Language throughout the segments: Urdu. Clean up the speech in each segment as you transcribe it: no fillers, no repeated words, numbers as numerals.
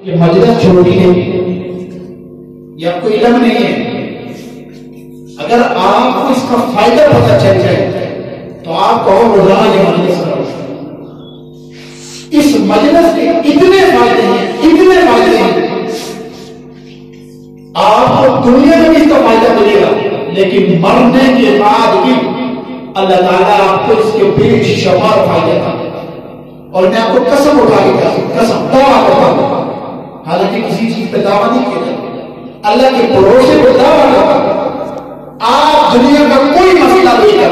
یہ مجلس چھوڑی ہے یا کوئی علم نہیں ہے. اگر آپ کو اس کا فائدہ پتہ چل جائے تو آپ کہو روزانہ یہ مجلس کرو. اس مجلس کے اتنے فائدے ہیں، اتنے فائدے ہیں. آپ کو دنیا میں اس کا فائدہ ملے گا، لیکن مرنے کے بعد بھی اللہ تعالیٰ آپ کو اس کے بے شمار فائدے دے گا. اور میں آپ کو قسم اٹھا کے قسم دعویٰ کرتا ہوں، حالانکہ کسی چیز پہ دعویٰ نہیں کیا جاتا، اللہ کے بھروسے پہ دعویٰ کرتا ہوں. آپ دنیا کا کوئی مسئلہ لے کر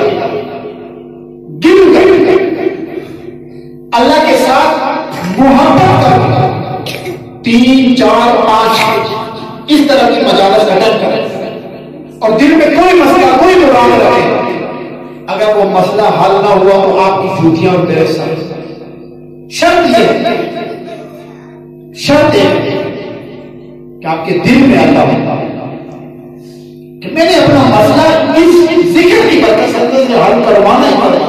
گر گئے، اللہ کے ساتھ محبت کر 3 4 5 اس طرح کی مجالس اٹینڈ کریں اور دل میں کوئی مسئلہ کوئی مراد رکھے، اگر وہ مسئلہ حل نہ ہوا تو آپ کی جھوٹیاں اور میرے ساتھ. شرط یہ کہ آپ کے دل میں اللہ ہوتا ہے کہ میں نے اپنا مسئلہ اس ذکر کی برکت سے حل کروانا ہی پڑا.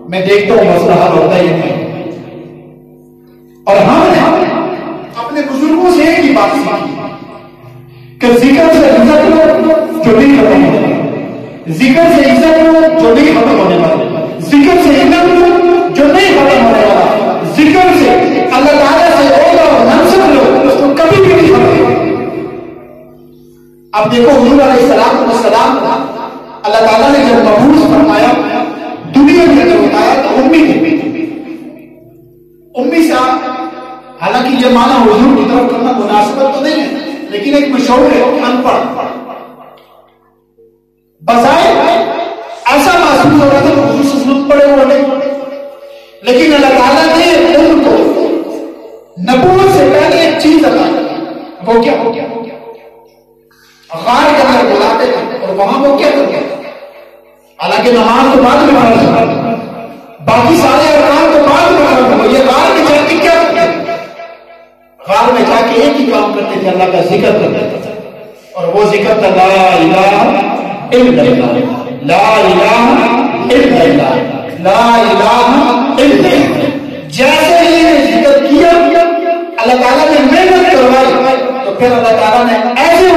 میں دیکھتا ہوں مسئلہ حل ہوتا ہی نہیں. اور ہم نے اپنے بزرگوں سے ایک ہی بات سیکھی کہ ذکر سے عزت لو جو نہیں ختم ہونے والا، ذکر سے عزت لو جو نہیں ختم ہونے والا، ذکر سے علم لو جو نہیں ختم ہونے والا، ذکر سے اللہ تعالیٰ سے عہدہ اور منصب لو اس کو کبھی بھی نہیں ختم ہوگا. اب دیکھو حضور علیہ السلام اللہ تعالیٰ نے جب مبعوث فرمایا دنیا کے اندر بتایا تو امی سے حالانکہ یہ معنی حضور کی طرف کرنا مناسبت تو نہیں ہے، لیکن ایک مشہور ہے کہ ان پڑھ. بظاہر ایسا محسوس ہو رہا تھا کہ حضور سے پڑے ہوئے نہیں، لیکن اللہ تعالیٰ نے ان کو نبوت سے پہلے ایک چیز عطا کی. وہ کیا غار کے اندر بلاتے تھے اور وہاں وہ کیا کرتے تھے؟ حالانکہ نماز تو بعد میں پڑھا تھا، باقی سارے ارکان تو بعد میں پڑھا تھا. یہ غار میں جا کے کیا کرتے تھے؟ غار میں جا کے ایک ہی کام کرتے تھے، اللہ کا ذکر کرتے تھے. اور وہ ذکر تھا لا الہ الا اللہ، لا الہ الا اللہ، لا الہ الا اللہ. جیسے ہی ذکر کیا اللہ تعالیٰ نے محنت کروائی تو پھر اللہ تعالیٰ نے ایسے